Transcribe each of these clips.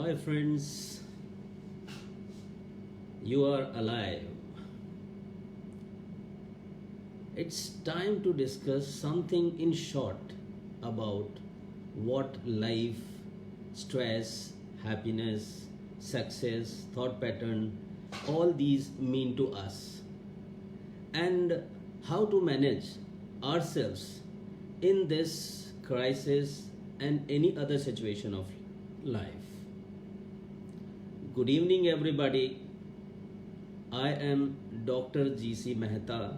Hi, friends, you are alive. It's time to discuss something in short about what life, stress, happiness, success, thought pattern, all these mean to us, and how to manage ourselves in this crisis and any other situation of life. Good evening, everybody. I am Dr. G.C. Mehta.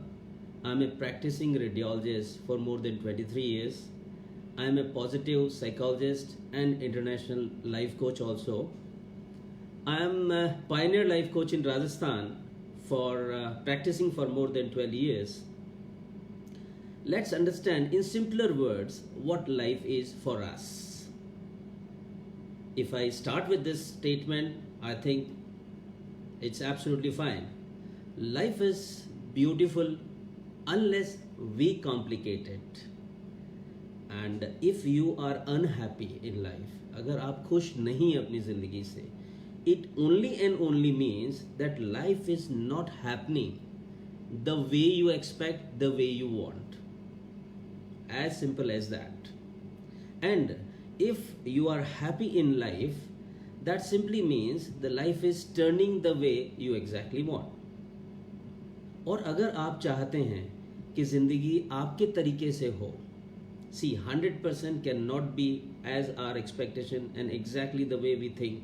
I'm a practicing radiologist for more than 23 years. I'm a positive psychologist and international life coach also. I'm a pioneer life coach in Rajasthan for practicing for more than 12 years. Let's understand in simpler words what life is for us. If I start with this statement, I think it's absolutely fine. Life is beautiful unless we complicate it. And if you are unhappy in life, अगर आप खुश नहीं हैं अपनी ज़िंदगी से, it only and only means that life is not happening the way you expect, the way you want. As simple as that. And if you are happy in life, that simply means the life is turning the way you exactly want. और अगर आप चाहते हैं कि ज़िंदगी आपके तरीके से हो, see 100% cannot be as our expectation and exactly the way we think,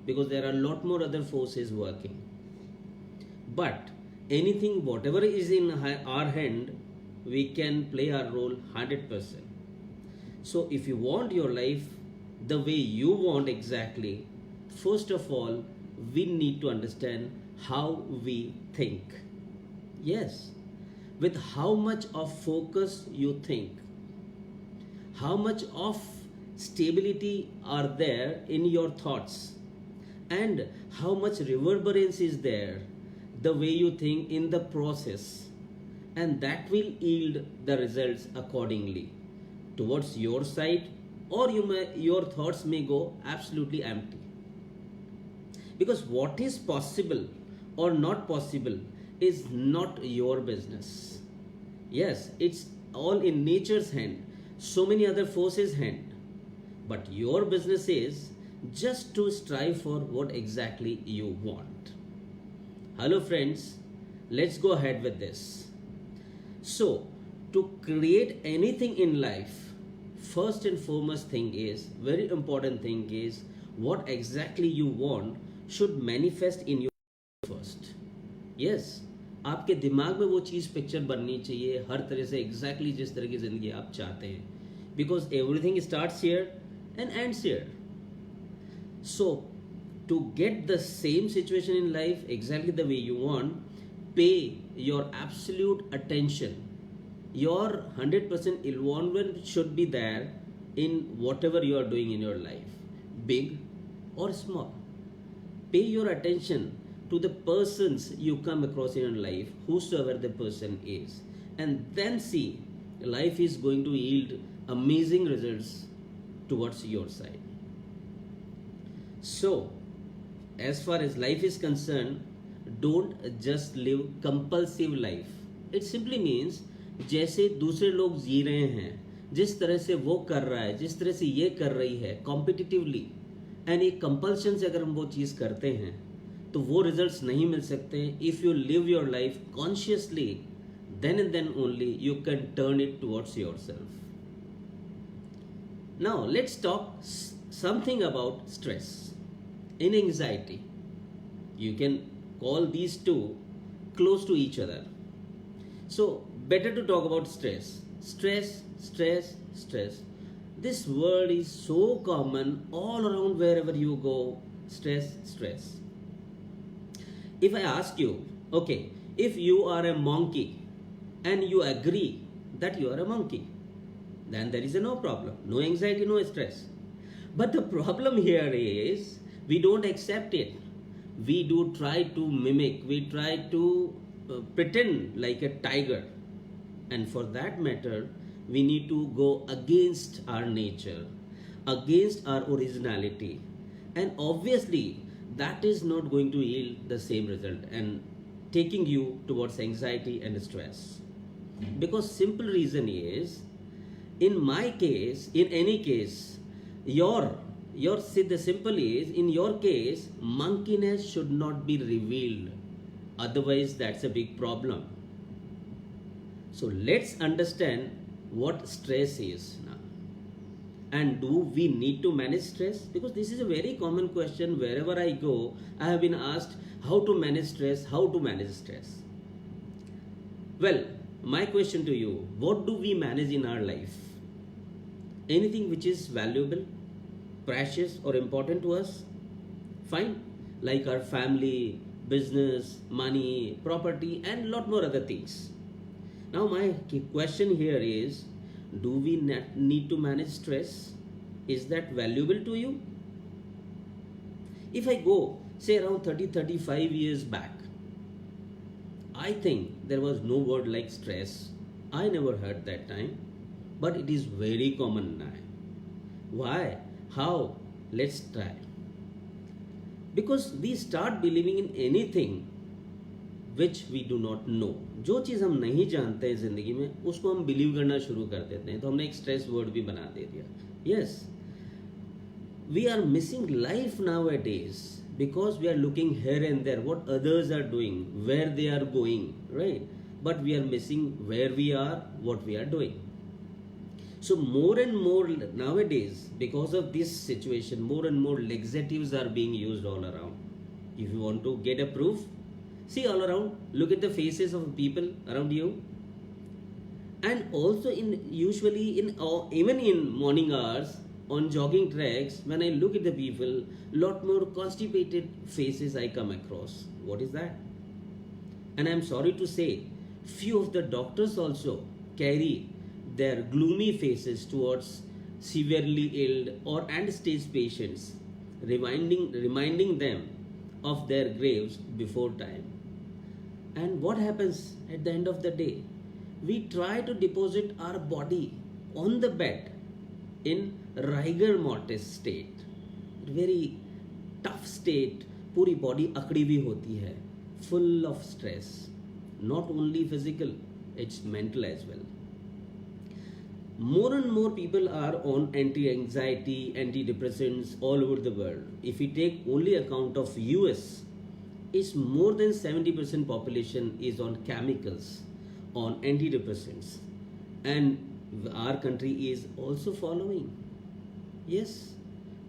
because there are a lot more other forces working. But anything, whatever is in our hand, we can play our role 100%. So if you want your life the way you want exactly, first of all, we need to understand how we think. Yes, with how much of focus you think, how much of stability are there in your thoughts, and how much reverberance is there the way you think in the process, and that will yield the results accordingly towards your side, or your thoughts may go absolutely empty. Because what is possible or not possible is not your business. Yes, it's all in nature's hand, so many other forces' hand. But your business is just to strive for what exactly you want. Hello, friends, let's go ahead with this. So, to create anything in life, first and foremost thing is, very important thing is, what exactly you want should manifest in your first. Yes, आपके दिमाग में वो चीज़ picture बननी चाहिए हर तरह से exactly जिस तरह की ज़िंदगी आप चाहते हैं, because everything starts here and ends here. So to get the same situation in life exactly the way you want, pay your absolute attention. Your 100% involvement should be there in whatever you are doing in your life, big or small. Pay your attention to the persons you come across in your life, whosoever the person is, and then see life is going to yield amazing results towards your side. So, as far as life is concerned, don't just live compulsive life. It simply means जैसे दूसरे लोग जी रहे हैं, जिस तरह से वो कर रहा है, जिस तरह से ये कर रही है कॉम्पिटिटिवली, एंड एक कंपल्शन से अगर हम वो चीज़ करते हैं तो वो रिजल्ट्स नहीं मिल सकते. If you live your life consciously, then and then only you can turn it towards yourself. Now let's talk something about stress and anxiety. You can call these two close to each other. So better to talk about stress. Stress. This word is so common all around wherever you go. Stress. If I ask you, okay, if you are a monkey and you agree that you are a monkey, then there is no problem, no anxiety, no stress. But the problem here is we don't accept it. We do try to mimic, we try to pretend like a tiger, and for that matter we need to go against our nature, against our originality, And obviously that is not going to yield the same result and taking you towards anxiety and stress, because simple reason is, in my case, in any case, your see, the simple is, in your case, monkeyness should not be revealed, otherwise that's a big problem. So let's understand what stress is now. And do we need to manage stress? Because this is a very common question. Wherever I go, I have been asked how to manage stress, how to manage stress. Well, my question to you, what do we manage in our life? Anything which is valuable, precious, or important to us? Fine. Like our family, business, money, property, and lot more other things. Now my question here is, do we need to manage stress? Is that valuable to you? If I go, say, around 35 years back, I think there was no word like stress. I never heard that time, but it is very common now. Why? How? Let's try. Because we start believing in anything which we do not know. जो चीज़ हम नहीं जानते हैं ज़िंदगी में, उसको हम believe करना शुरू कर देते हैं. तो हमने एक स्ट्रेस वर्ड भी बना दे दिया. Yes, we are missing life nowadays because we are looking here and there what others are doing, where they are going, right? But we are missing where we are, what we are doing. So more and more nowadays, because of this situation, more and more laxatives are being used all around. If you want to get a proof, see all around, look at the faces of people around you. And also usually even in morning hours on jogging tracks, when I look at the people, lot more constipated faces I come across. What is that? And I'm sorry to say, few of the doctors also carry their gloomy faces towards severely ill or end-stage patients, reminding them of their graves before time. And what happens at the end of the day? We try to deposit our body on the bed in rigor mortis state, very tough state. पूरी body अकड़ी भी होती है, full of stress, not only physical, it's mental as well. More and more people are on anti-anxiety, antidepressants all over the world. If we take only account of US, it's more than 70% population is on chemicals, on antidepressants, and our country is also following. Yes,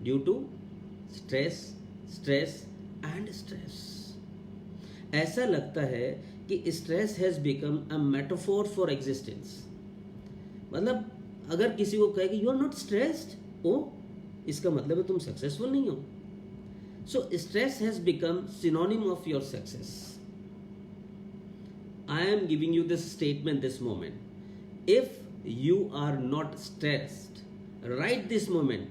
due to stress and stress. ऐसा लगता है कि stress has become a metaphor for existence. मतलब अगर किसी को कहे कि you are not stressed, ओ इसका मतलब है तुम successful नहीं हो. So stress has become synonym of your success. I am giving you this statement this moment. If you are not stressed right this moment,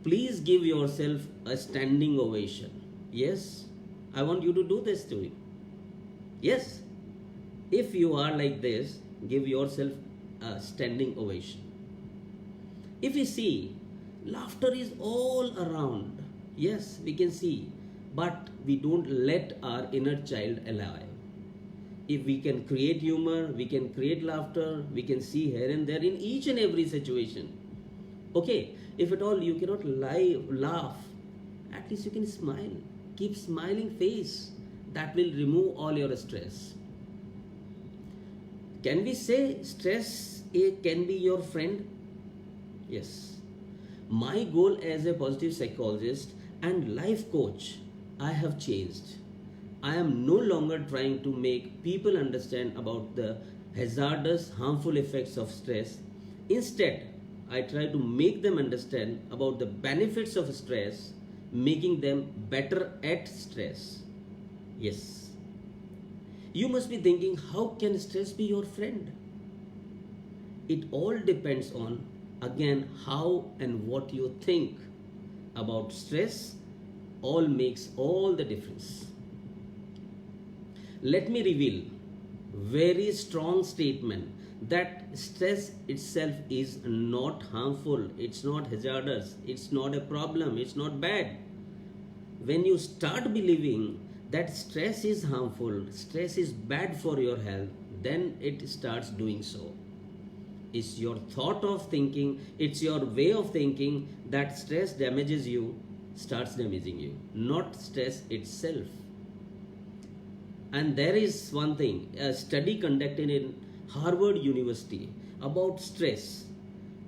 please give yourself a standing ovation. Yes, I want you to do this to you. Yes, if you are like this, give yourself a standing ovation. If we see, laughter is all around. Yes, we can see, but we don't let our inner child alive. If we can create humor, we can create laughter, we can see here and there in each and every situation. Okay, if at all you cannot laugh, at least you can smile. Keep smiling face. That will remove all your stress. Can we say stress can be your friend? Yes. My goal as a positive psychologist and life coach, I have changed. I am no longer trying to make people understand about the hazardous, harmful effects of stress. Instead, I try to make them understand about the benefits of stress, making them better at stress. Yes. You must be thinking, how can stress be your friend? It all depends on, again, how and what you think about stress. All makes all the difference. Let me reveal very strong statement that stress itself is not harmful, it's not hazardous, it's not a problem, it's not bad. when you start believing that stress is harmful, stress is bad for your health, then it starts doing so. It's your thought of thinking, it's your way of thinking that stress damages you, starts damaging you, not stress itself. And there is one thing, a study conducted in Harvard University about stress.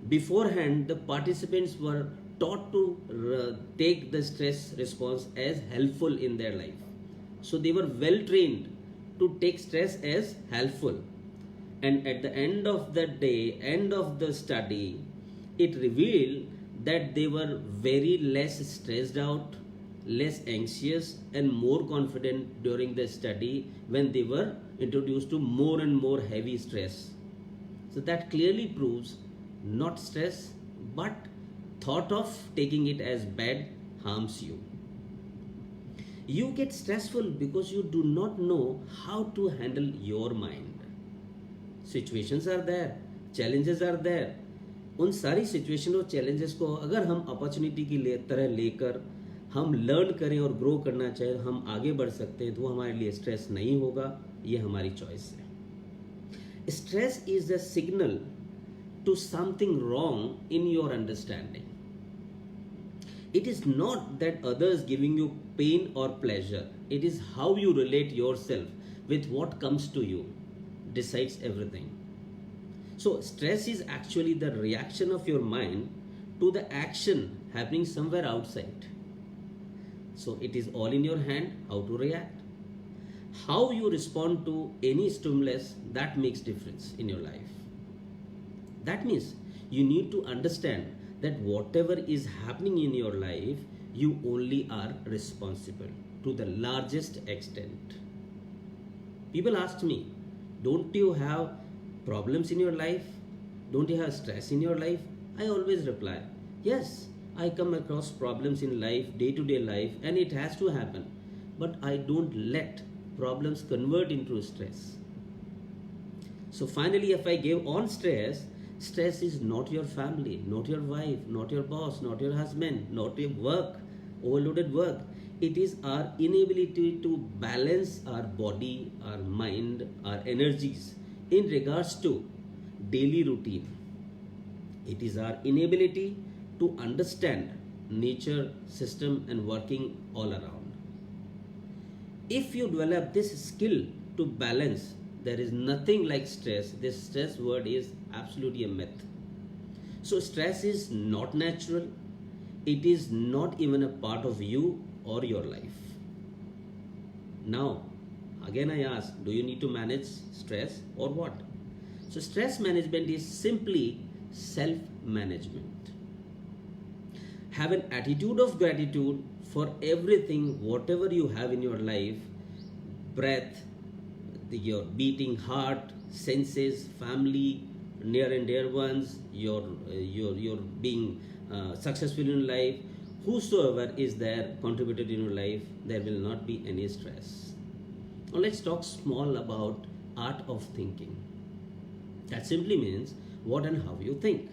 Beforehand, the participants were taught to take the stress response as helpful in their life. So they were well trained to take stress as helpful. And at the end of the day, end of the study, it revealed that they were very less stressed out, less anxious, and more confident during the study when they were introduced to more and more heavy stress. So that clearly proves not stress, but thought of taking it as bad harms you. You get stressful because you do not know how to handle your mind. Situations are there, challenges are there. उन सारी situation और challenges को अगर हम opportunity की तरह लेकर हम लर्न करें और ग्रो करना चाहें, हम आगे बढ़ सकते हैं, तो हमारे लिए स्ट्रेस नहीं होगा. ये हमारी चॉइस है. Stress is the signal to something wrong in your understanding. It is not that others giving you pain or pleasure. It is how you relate yourself with what comes to you decides everything. So stress is actually the reaction of your mind to the action happening somewhere outside. So it is all in your hand how to react. How you respond to any stimulus, that makes difference in your life. That means you need to understand that whatever is happening in your life, you only are responsible to the largest extent. People ask me, don't you have problems in your life? Don't you have stress in your life? I always reply, yes, I come across problems in life, day-to-day life, and it has to happen. But I don't let problems convert into stress. So finally, if I give on stress, stress is not your family, not your wife, not your boss, not your husband, not your work, overloaded work. It is our inability to balance our body, our mind, our energies in regards to daily routine. It is our inability to understand nature, system, and working all around. If you develop this skill to balance, there is nothing like stress. This stress word is absolutely a myth. So stress is not natural. It is not even a part of you or your life. Now, again I ask, do you need to manage stress or what? So stress management is simply self-management. Have an attitude of gratitude for everything, whatever you have in your life, breath, your beating heart, senses, family, near and dear ones, your being successful in life, whosoever is there contributed in your life, there will not be any stress. Now let's talk small about art of thinking. That simply means what and how you think.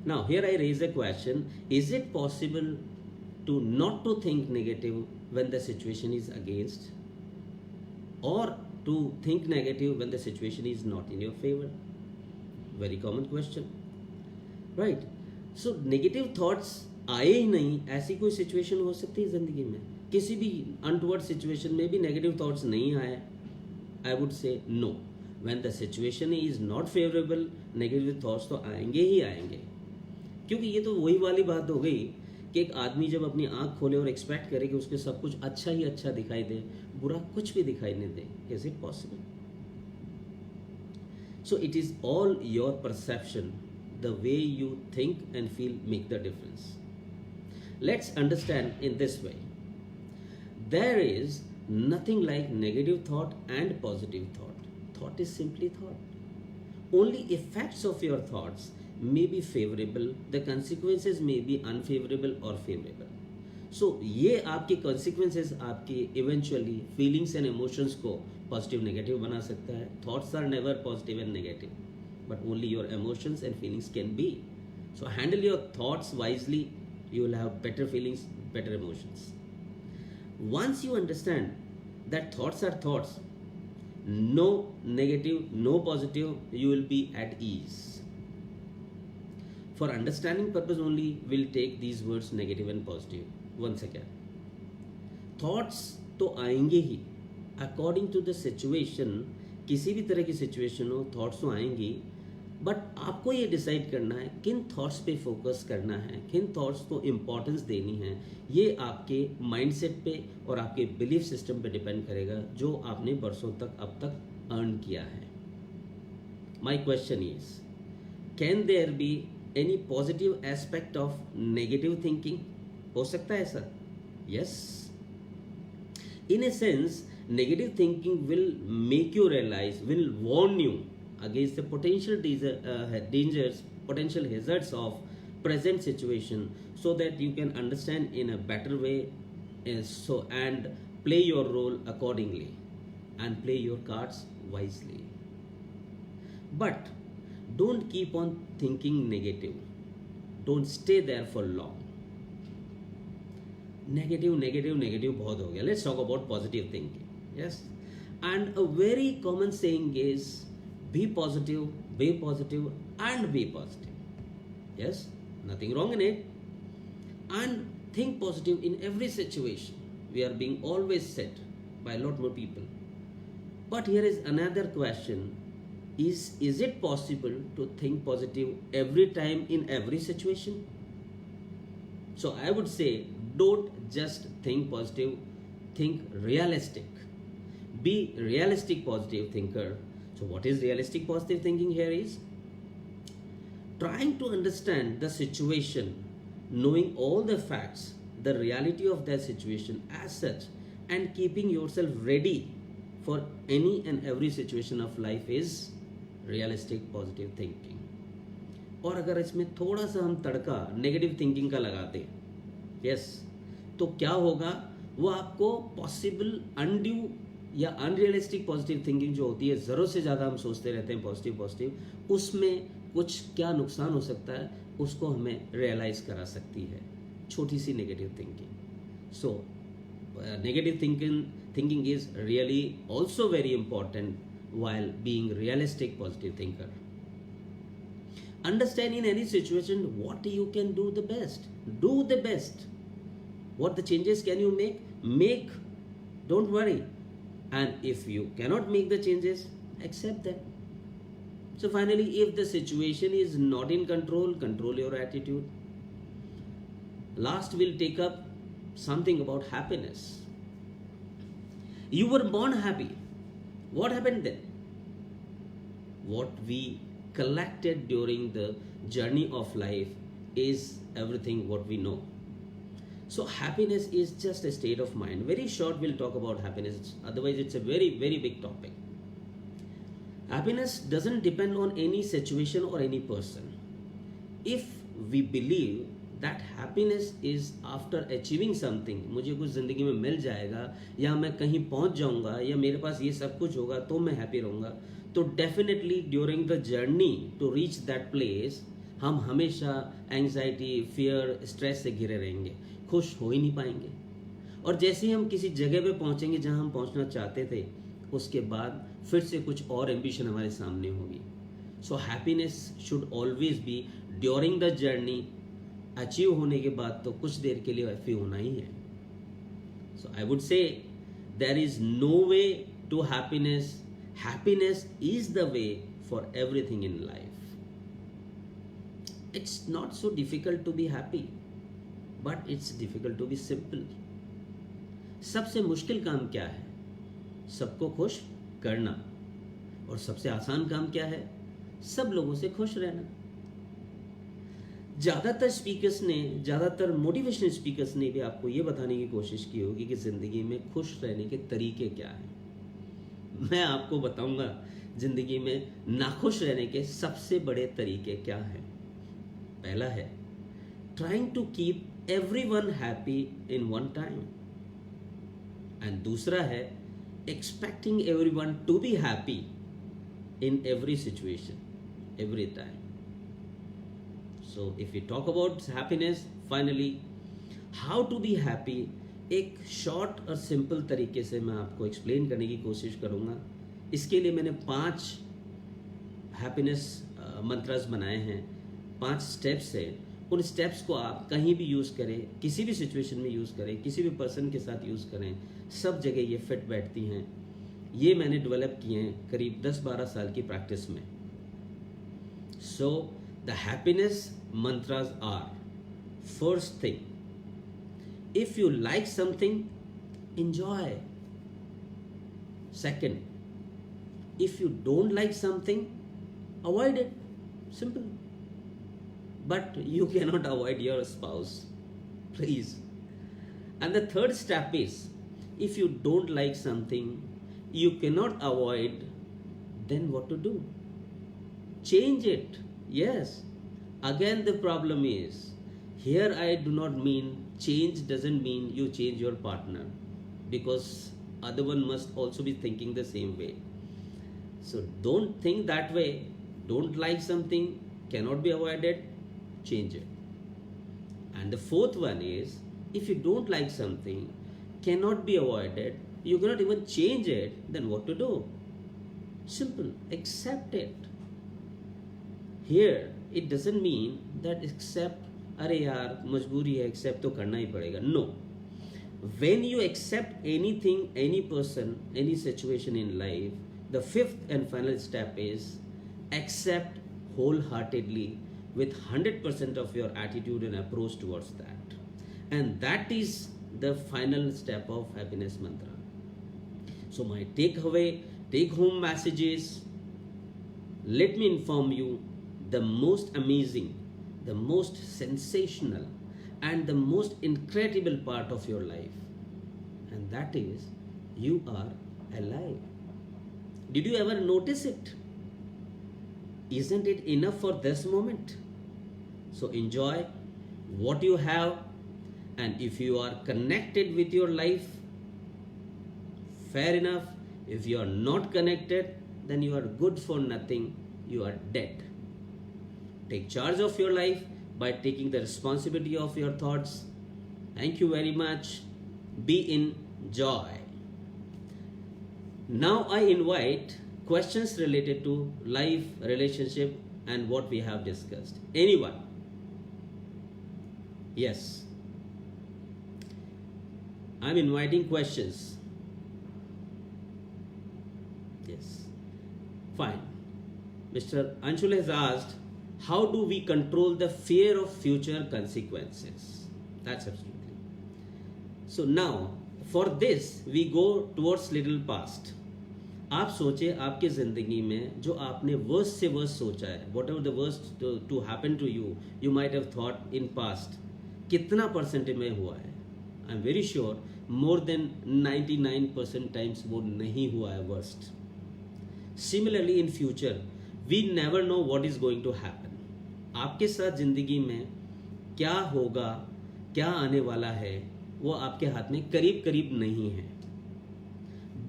Now here I raise a question, is it possible to not to think negative when the situation is against, or to think negative when the situation is not in your favor? Very common question, right? So negative thoughts आए ही नहीं, ऐसी कोई situation हो सकती है जिंदगी में, किसी भी अनटुवर्ड सिचुएशन में भी नेगेटिव थॉट्स नहीं आए? I would say no. When the situation is not favourable, negative thoughts तो आएंगे ही आएंगे. क्योंकि ये तो वही वाली बात हो गई कि एक आदमी जब अपनी आंख खोले और एक्सपेक्ट करे कि उसके सब कुछ अच्छा ही अच्छा दिखाई दे, बुरा कुछ भी दिखाई नहीं दे. Is it possible? So it is all your perception. The way you think and feel make the difference. Let's understand in this way. There is nothing like negative thought and positive thought. Thought is simply thought. Only effects of your thoughts may be favorable. The consequences may be unfavorable or favorable. So ये आपके consequences आपके eventually feelings and emotions को positive negative बना सकता है. Thoughts are never positive and negative, but only your emotions and feelings can be. So handle your thoughts wisely, you will have better feelings, better emotions. Once you understand that thoughts are thoughts, no negative, no positive, you will be at ease. For understanding purpose only, we'll take these words negative and positive. Once again, thoughts तो आएंगे ही according to the situation. किसी भी तरह की situation हो, thoughts तो आएंगी, but आपको ये डिसाइड करना है किन थॉट्स पे फोकस करना है, किन थॉट्स को इम्पोर्टेंस देनी है. ये आपके माइंडसेट पे और आपके बिलीफ सिस्टम पे डिपेंड करेगा जो आपने बरसों तक अब तक अर्न किया है. My question is, can there be any positive aspect of negative thinking? हो सकता है sir? Yes. In a sense, negative thinking will make you realize, will warn you against the potential dangers, potential hazards of present situation, so that you can understand in a better way, and play your role accordingly, and play your cards wisely. But don't keep on thinking negative. Don't stay there for long. Negative बहुत हो गया. Let's talk about positive thinking. Yes, and a very common saying is be positive and be positive. Yes, nothing wrong in it, and think positive in every situation. We are being always said by lot more people. But here is another question, is it possible to think positive every time in every situation? So I would say, don't just think positive, think realistic. Be realistic positive thinker. So what is realistic positive thinking here is trying to understand the situation, knowing all the facts, the reality of that situation as such, and keeping yourself ready for any and every situation of life is realistic positive thinking. और अगर इसमें थोड़ा सा हम तड़का negative thinking का लगाते, yes, तो क्या होगा, वो आपको पॉसिबल अनड्यू या अनरियलिस्टिक पॉजिटिव थिंकिंग जो होती है, ज़रूरत से ज़्यादा हम सोचते रहते हैं पॉजिटिव, उसमें कुछ क्या नुकसान हो सकता है उसको हमें रियलाइज करा सकती है छोटी सी negative thinking. So negative thinking is really also very important while being realistic positive thinker. Understand in any situation what you can do the best. Do the best. What the changes can you make? Make. Don't worry. And if you cannot make the changes, accept them. So finally, if the situation is not in control, control your attitude. Last, we'll take up something about happiness. You were born happy. What happened then? What we collected during the journey of life is everything what we know. So happiness is just a state of mind. Very short we'll talk about happiness, otherwise it's a very, very big topic. Happiness doesn't depend on any situation or any person. If we believe that happiness is after achieving something, मुझे कुछ ज़िंदगी में मिल जाएगा या मैं कहीं पहुंच जाऊंगा या मेरे पास ये सब कुछ होगा तो मैं हैप्पी रहूंगा, तो definitely during the journey to reach that place हम हमेशा एंग्जाइटी, फियर, स्ट्रेस से घिरे रहेंगे, खुश हो ही नहीं पाएंगे. और जैसे ही हम किसी जगह पे पहुंचेंगे जहां हम पहुंचना चाहते थे, उसके बाद फिर से कुछ और एम्बिशन हमारे सामने होगी. So happiness should always be during the journey. Achieve होने के बाद तो कुछ देर के लिए हैप्पी होना ही है. So I would say there is no way to happiness. Happiness is the way for everything in life. It's not so difficult to be happy, but it's difficult to be simple. सबसे मुश्किल काम क्या है? सबको खुश करना. और सबसे आसान काम क्या है? सब लोगों से खुश रहना. ज़्यादातर मोटिवेशनल स्पीकर्स ने भी आपको ये बताने की कोशिश की होगी कि ज़िंदगी में खुश रहने के तरीके क्या हैं. मैं आपको बताऊंगा ज़िंदगी में नाखुश रहने के सबसे बड़े तरीके क्या हैं. पहला है trying to keep everyone happy in one time, and दूसरा है expecting everyone to be happy in every situation, every time. So if we talk about happiness, finally, how to be happy एक शॉर्ट और simple तरीके से मैं आपको explain करने की कोशिश करूँगा। इसके लिए मैंने 5 हैप्पीनेस मंत्रास बनाए हैं, 5 स्टेप्स है। उन स्टेप्स को आप कहीं भी यूज़ करें, किसी भी सिचुएशन में यूज़ करें, किसी भी पर्सन के साथ यूज़ करें, सब जगह ये फिट बैठती हैं। ये मैंने डेवलप किए हैं करीब 10-12 साल की प्रैक्टिस में। So the happiness mantras are, first thing, if you like something, enjoy. Second, if you don't like something, avoid it. Simple. But you cannot avoid your spouse, please. And the third step is, if you don't like something you cannot avoid, then what to do? Change it. Yes. Again, the problem is, here I do not mean change doesn't mean you change your partner, because other one must also be thinking the same way. So don't think that way. Don't like something cannot be avoided, change it. And the fourth one is, if you don't like something cannot be avoided, you cannot even change it, then what to do? Simple, accept it. Here it doesn't mean that accept, अरे यार मजबूरी है, accept तो करना ही पड़ेगा. No, when you accept anything, any person, any situation in life, the fifth and final step is accept wholeheartedly with 100% of your attitude and approach towards that. And that is the final step of happiness mantra. So my takeaway, take home messages, let me inform you the most amazing, the most sensational and the most incredible part of your life, and that is you are alive. Did you ever notice it? Isn't it enough for this moment? So enjoy what you have, and if you are connected with your life, fair enough. If you are not connected, then you are good for nothing, you are dead. Take charge of your life by taking the responsibility of your thoughts. Thank you very much. Be in joy. Now I invite questions related to life, relationship and what we have discussed. Anyone? Yes. I'm inviting questions. Yes. Fine. Mr. Anshul has asked, how do we control the fear of future consequences? That's absolutely. So now, for this, we go towards little past. आप सोचे आपके ज़िंदगी में जो आपने worst से worst सोचा है, whatever the worst to happen to you, you might have thought in past, कितना परसेंटेज में हुआ है? I am very sure more than 99% times वो नहीं हुआ है worst. Similarly in future we never know what is going to happen. आपके साथ ज़िंदगी में क्या होगा, क्या आने वाला है, वो आपके हाथ में करीब करीब नहीं है.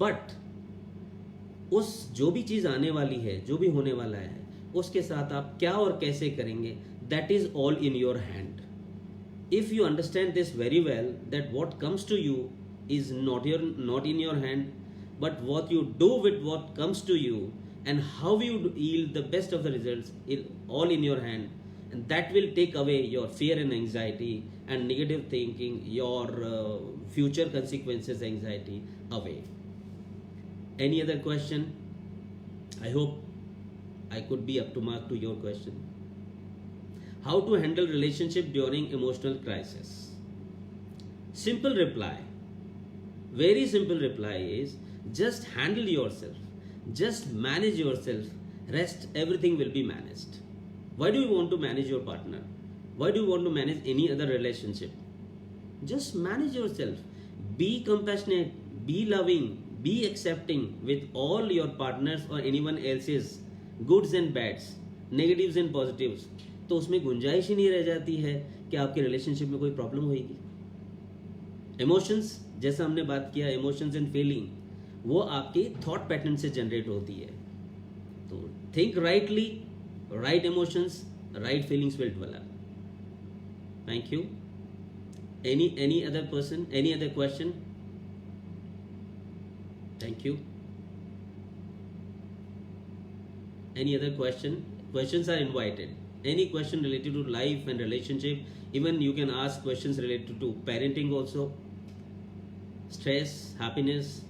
बट उस जो भी चीज़ आने वाली है, जो भी होने वाला है, उसके साथ आप क्या और कैसे करेंगे, that is all in your hand. If you understand this very well, that what comes to you is not in your hand, but what you do with what comes to you and how you yield the best of the results is all in your hand, and that will take away your fear and anxiety and negative thinking, your future consequences anxiety away. Any other question? I hope I could be up to mark to your question. How to handle relationship during emotional crisis? Simple reply, very simple reply is just handle yourself. Just manage yourself. Rest, everything will be managed. Why do you want to manage your partner? Why do you want to manage any other relationship? Just manage yourself. Be compassionate, be loving, be accepting with all your partners or anyone else's goods and bads, negatives and positives. तो उसमें गुंजाइश ही नहीं रह जाती है कि आपके relationship में कोई प्रॉब्लम होगी. इमोशंस, जैसा हमने बात किया, इमोशंस एंड फीलिंग, वो आपके थॉट पैटर्न से जनरेट होती है. तो think rightly, right emotions, right feelings will develop. Thank you. Any other person? Any other question? Thank you. Any other question? Questions are invited. Any question related to life and relationship, even you can ask questions related to parenting also, stress, happiness.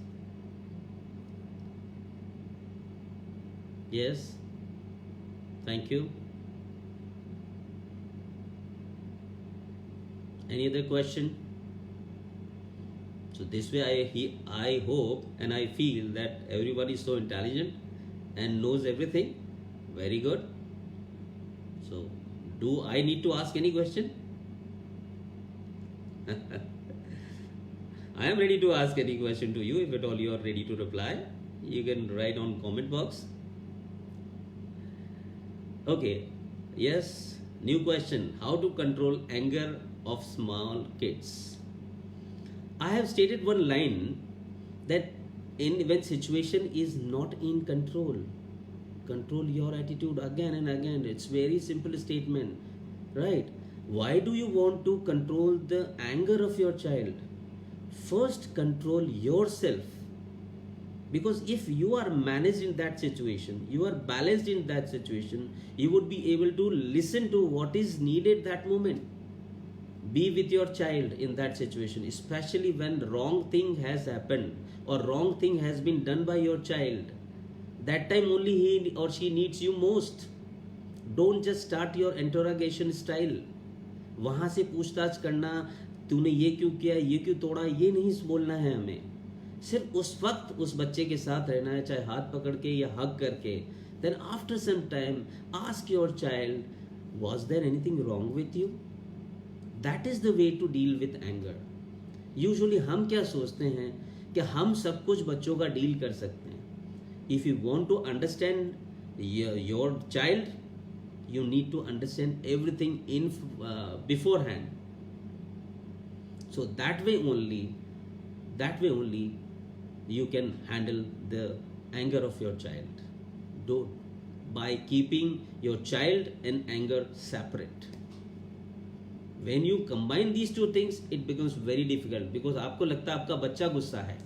Yes, thank you. Any other question? So this way I hope and I feel that everyone is so intelligent and knows everything. Very good. So do I need to ask any question? I am ready to ask any question to you. If at all you are ready to reply, you can write on comment box. Okay, yes, new question. How to control anger of small kids? I have stated one line that when situation is not in control, control your attitude again and again. It's very simple statement, right? Why do you want to control the anger of your child? First, control yourself. Because if you are managed in that situation, you are balanced in that situation, you would be able to listen to what is needed that moment. Be with your child in that situation, especially when wrong thing has happened or wrong thing has been done by your child. That time only he or she needs you most. Don't just start your interrogation style. वहाँ से पूछताछ करना, तूने ये क्यों किया, ये क्यों तोड़ा, ये नहीं बोलना है हमें. सिर्फ उस वक्त उस बच्चे के साथ रहना है, चाहे हाथ पकड़ के या हग करके. Then after some time, ask your child, was there anything wrong with you? That is the way to deal with anger. Usually हम क्या सोचते हैं कि हम सब कुछ बच्चों का डील कर सकते हैं. If you want to understand your child, you need to understand everything in beforehand. So that way only you can handle the anger of your child. By keeping your child and anger separate. When you combine these two things, it becomes very difficult, because आपको लगता है आपका बच्चा गुस्सा है.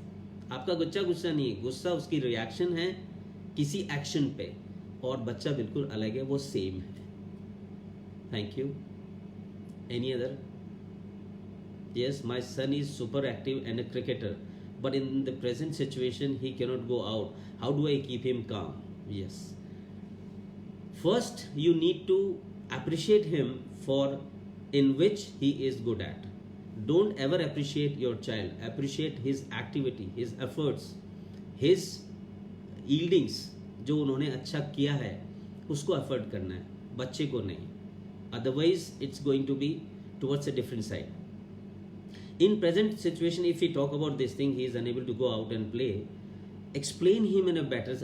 आपका बच्चा गुस्सा नहीं है, गुस्सा उसकी रिएक्शन है किसी एक्शन पे, और बच्चा बिल्कुल अलग है, वो सेम है. Thank you. Any other? Yes, my son is super active and a cricketer, but in the present situation he cannot go out. How do I keep him calm? Yes. First, you need to appreciate him for in which he is good at. Don't ever appreciate your child. Appreciate his activity, his efforts, his yieldings. जो उन्होंने अच्छा किया है उसको effort करना है, बच्चे को नहीं. Otherwise, it's going to be towards a different side. In present situation, if we talk about this thing, he is unable to go out and play. Explain him in a better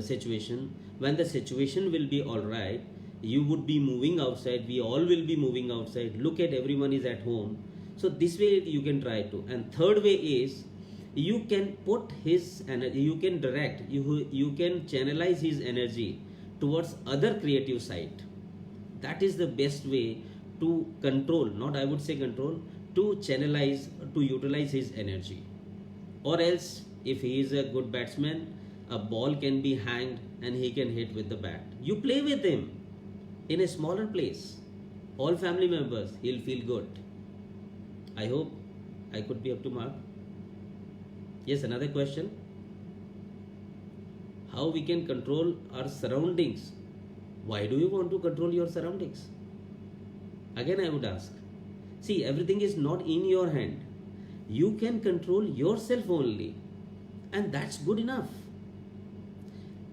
situation. When the situation will be all right, you would be moving outside. We all will be moving outside. Look at everyone is at home. So this way you can try to. And third way is you can put his energy. You can direct. You can channelize his energy towards other creative side. That is the best way to control. Not I would say control. To channelize, to utilize his energy. Or else, if he is a good batsman, a ball can be hanged and he can hit with the bat. You play with him in a smaller place. All family members, he'll feel good. I hope I could be up to mark. Yes, another question. How we can control our surroundings? Why do you want to control your surroundings? Again, I would ask. See, everything is not in your hand. You can control yourself only. And that's good enough.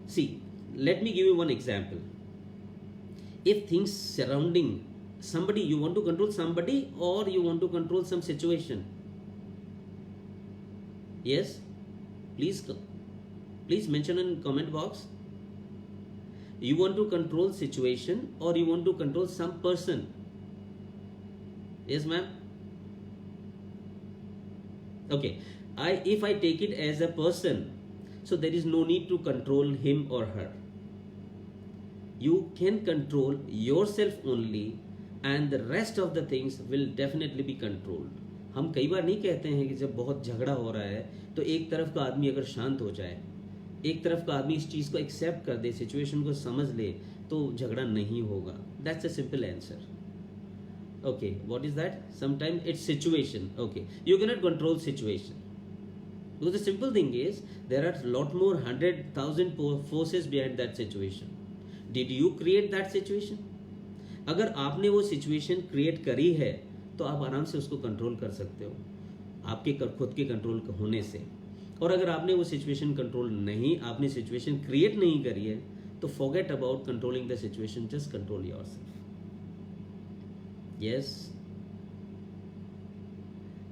See, let me give you one example. If things surrounding somebody, you want to control somebody or you want to control some situation? Yes? Please mention in comment box. You want to control situation or you want to control some person? Yes, ma'am? Okay. If I take it as a person, so there is no need to control him or her. You can control yourself only, and the rest of the things will definitely be controlled. हम कई बार नहीं कहते हैं कि जब बहुत झगड़ा हो रहा है तो एक तरफ का आदमी अगर शांत हो जाए, एक तरफ का आदमी इस चीज़ को एक्सेप्ट कर दे, सिचुएशन को समझ ले, तो झगड़ा नहीं होगा. That's a simple answer. Okay, what is that? Sometimes it's situation. Okay, you cannot control situation. Because the simple thing is, there are lot more 100,000 forces behind that situation. Did you create that situation? अगर आपने वो situation create करी है तो आप आराम से उसको कंट्रोल कर सकते हो आपके खुद के कंट्रोल होने से. और अगर आपने वो सिचुएशन कंट्रोल नहीं, आपने सिचुएशन क्रिएट नहीं करी है, तो forget about controlling the situation, just control yourself. Yes,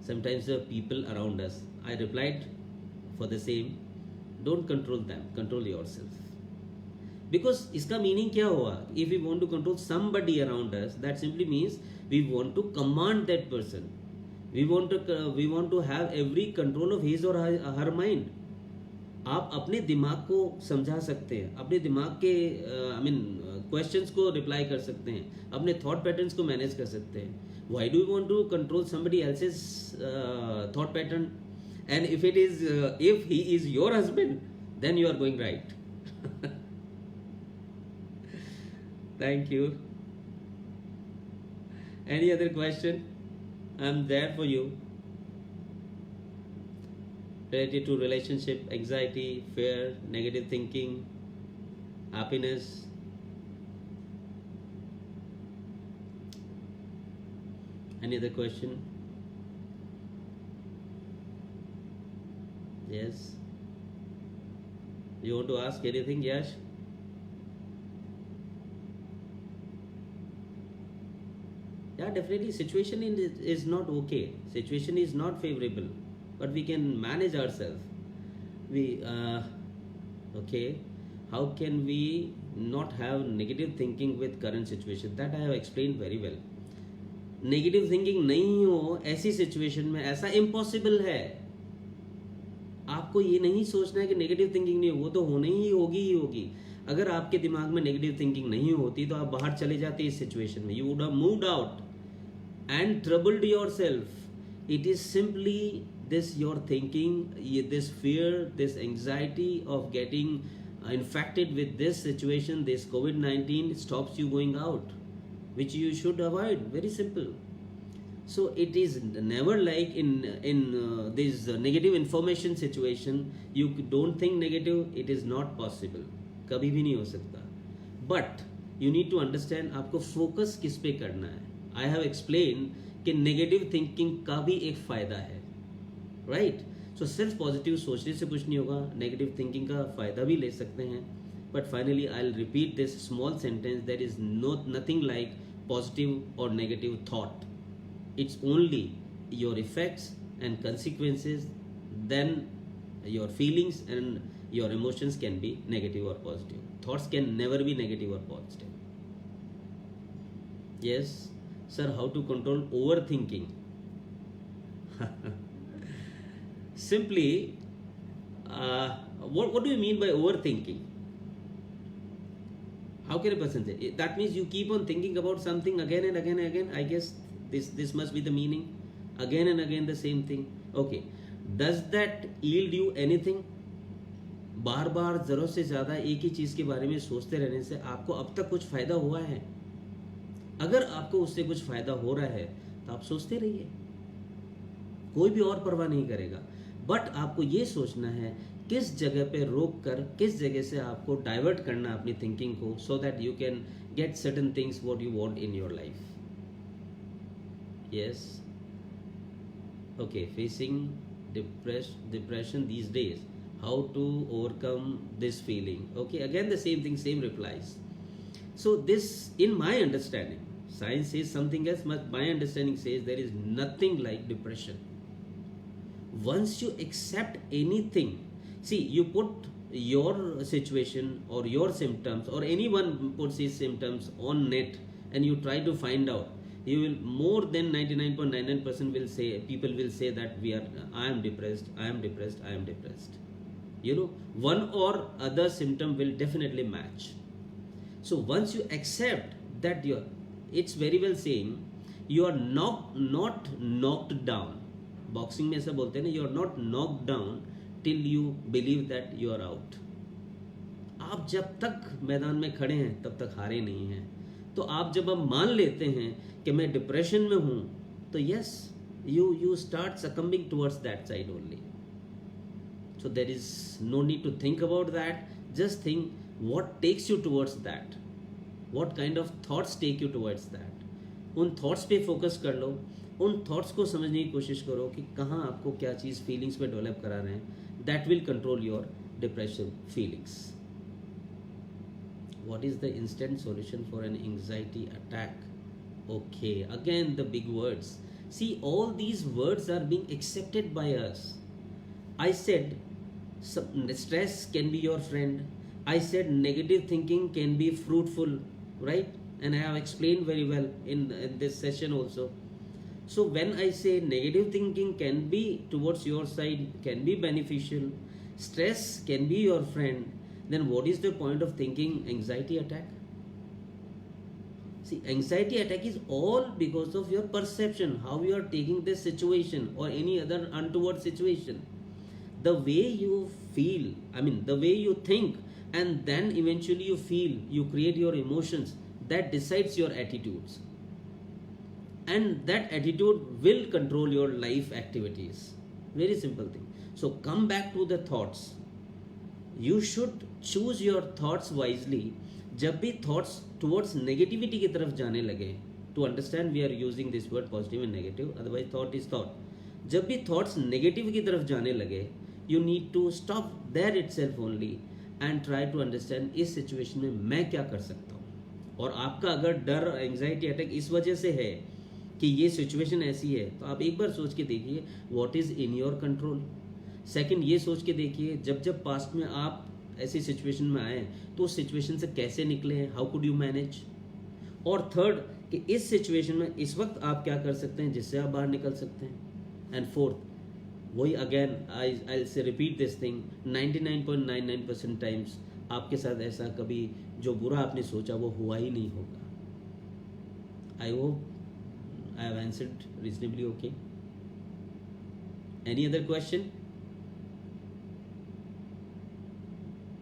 sometimes the people around us, I replied for the same, don't control them, control yourself. Because इसका मीनिंग क्या हुआ? If we want to control somebody around us, that simply means we want to command that person. We want to have every control of his or her mind. आप अपने दिमाग को समझा सकते हैं, अपने दिमाग के क्वेश्चंस को रिप्लाई कर सकते हैं, अपने थॉट पैटर्न्स को मैनेज कर सकते हैं. Why do you want to control somebody else's thought pattern? And if he is your husband, then you are going right. Thank you. Any other question? I am there for you. Related to relationship, anxiety, fear, negative thinking, happiness. Any other question? Yes. You want to ask anything, Yash? Yeah, definitely. Situation is not okay. Situation is not favorable. But we can manage ourselves. Okay, how can we not have negative thinking with current situation? That I have explained very well. Negative thinking नहीं हो ऐसी situation में, ऐसा impossible है. आपको ये नहीं सोचना है कि negative thinking नहीं हो, वो तो होनी ही होगी. अगर आपके दिमाग में negative thinking नहीं होती तो आप बाहर चले जाते इस situation में. You would have moved out and troubled yourself. It is simply this your thinking, this fear, this anxiety of getting infected with this situation, this COVID-19 stops you going out, which you should avoid. Very simple. So it is never like in this negative information situation, you don't think negative, it is not possible. कभी भी नहीं हो सकता. But you need to understand आपको focus किस पे करना है. I have explained कि negative thinking का भी एक फायदा है. राइट. सो सिर्फ पॉजिटिव सोचने से कुछ नहीं होगा, नेगेटिव थिंकिंग का फ़ायदा भी ले सकते हैं. But finally I will repeat this small sentence, there is nothing like positive or negative thought. It's only your effects and consequences, then your feelings and your emotions can be negative or positive. Thoughts can never be negative or positive. Yes sir, how to control over thinking? Simply, what do you mean by overthinking? How can a person say? That means you keep on thinking about something again and again and again. I guess this must be the meaning. Again and again the same thing. Okay. Does that yield you anything? बार बार ज़रूरत से ज़्यादा एक ही चीज़ के बारे में सोचते रहने से आपको अब तक कुछ फ़ायदा हुआ है? अगर आपको उससे कुछ फ़ायदा हो रहा है तो आप सोचते रहिए, कोई भी और परवाह नहीं करेगा. बट आपको ये सोचना है किस जगह पे रोक कर, किस जगह से आपको डाइवर्ट करना अपनी थिंकिंग को, so that you can get certain things what you want in your life. Yes. Okay. Facing depression these days, how to overcome this feeling? Okay, again the same thing, same replies. So this, in my understanding, science says something else, but my understanding says there is nothing like depression. Once you accept anything, see, you put your situation or your symptoms, or anyone puts his symptoms on net and you try to find out, you will, more than 99.99% will say, people will say that I am depressed, I am depressed, I am depressed. You know, one or other symptom will definitely match. So once you accept that it's very well saying, you are not knocked down, boxing में ऐसा बोलते हैं ना, you are not knock down till you believe that you are out. आप जब तक मैदान में खड़े हैं तब तक हारे नहीं हैं। तो आप जब अब मान लेते हैं कि मैं डिप्रेशन में हूं, तो yes, you start succumbing towards that side only. So there is no need to think about that. Just think what takes you towards that, what kind of thoughts take you towards that. उन thoughts पे focus कर लो, उन thoughts को समझने की कोशिश करो कि कहाँ आपको क्या चीज़ फीलिंग्स में डेवलप करा रहे हैं। That will control your depression feelings. What is the instant solution for an anxiety attack? Okay, again the big words. See, all these words are being accepted by us. I said stress can be your friend. I said negative thinking can be fruitful, right? And I have explained very well in this session also. So when I say negative thinking can be towards your side, can be beneficial, stress can be your friend, then what is the point of thinking anxiety attack? See, anxiety attack is all because of your perception, how you are taking this situation or any other untoward situation. The way you feel, the way you think, and then eventually you feel, you create your emotions, that decides your attitudes. And that attitude will control your life activities. Very simple thing. So come back to the thoughts. You should choose your thoughts wisely. जब भी thoughts towards negativity की तरफ जाने लगे, to understand we are using this word positive and negative, otherwise thought is thought. जब भी thoughts negative की तरफ जाने लगे, you need to stop there itself only and try to understand इस situation में मैं क्या कर सकता हूँ। और आपका अगर डर एंजाइटी अटैक इस वजह से है कि ये सिचुएशन ऐसी है, तो आप एक बार सोच के देखिए what is in your control. Second, ये सोच के देखिए जब जब पास्ट में आप ऐसी सिचुएशन में आए तो उस सिचुएशन से कैसे निकले हैं, हाउ कुड यू मैनेज। और थर्ड, कि इस सिचुएशन में इस वक्त आप क्या कर सकते हैं जिससे आप बाहर निकल सकते हैं। एंड फोर्थ, वही अगेन आई से रिपीट दिस थिंग, 99.99% टाइम्स आपके साथ ऐसा कभी जो बुरा आपने सोचा वो हुआ ही नहीं होगा। I hope I have answered reasonably okay. Any other question?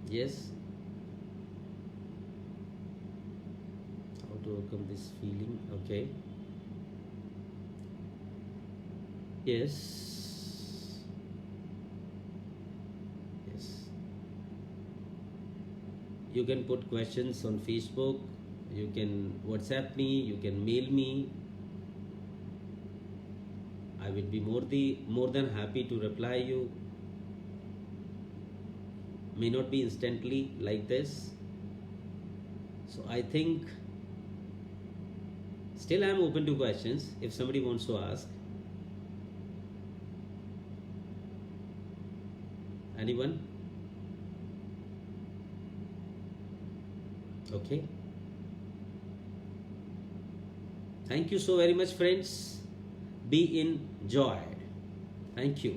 Yes? How to overcome this feeling? Okay. Yes. Yes. You can put questions on Facebook. You can WhatsApp me. You can mail me. I will be more than happy to reply you. May not be instantly like this. So I think still I am open to questions if somebody wants to ask. Anyone? Okay. Thank you so very much, friends. Be in joy. Thank you.